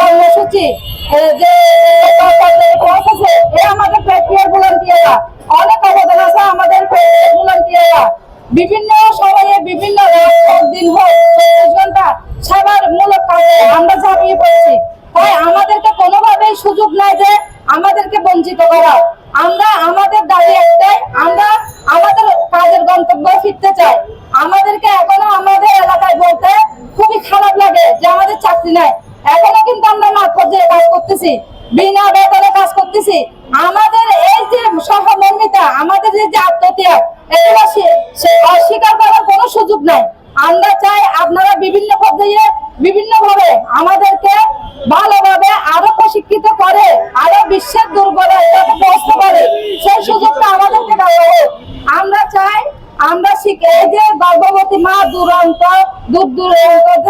কর্মসূচি যে আমাদের প্রেসিডেন্ট ভলান্টিয়াররা অনেক অবদান আছে। আমাদের প্রেসিডেন্ট ভলান্টিয়াররা বিভিন্ন সময়ে বিভিন্ন দিন হোক 24 ঘন্টা সেবামূলক কাজে আমরা ঝাঁপিয়ে পড়ছি। তাই আমাদেরকে কোনোভাবেই সুযোগ নাই যে আমাদেরকে বঞ্চিত করা। আমরা আমাদের দাবি একটাই, আমরা আমাদের কাজের গন্তব্যে ফিরতে চাই। আমাদেরকে এখনো আমাদের এলাকায় বলতে খুবই খারাপ লাগে যে আমাদের চাকরি নাই। এখনো কিন্তু আমরা মাঠ পর্যায়ে কাজ করতেছি, বিনা বেতনে কাজ করতেছি। আমাদের এই যে সহমর্মিতা, আমাদের যে আত্মত্যাগ, এগুলো অস্বীকার করার কোনো সুযোগ নাই। আমরা চাই আপনারা বিভিন্ন পর্যায়ে বিভিন্ন ভাবে আমাদেরকে ভালোভাবে আরো প্রশিক্ষিত করে, আরো বিশ্বের দুর্বলতা পৌঁছতে পারে, সেই সুযোগটা আমাদেরকে দেওয়া হোক। আমরা চাই আমরা এই যে গর্ভবতী মা দূর দূরান্ত থেকে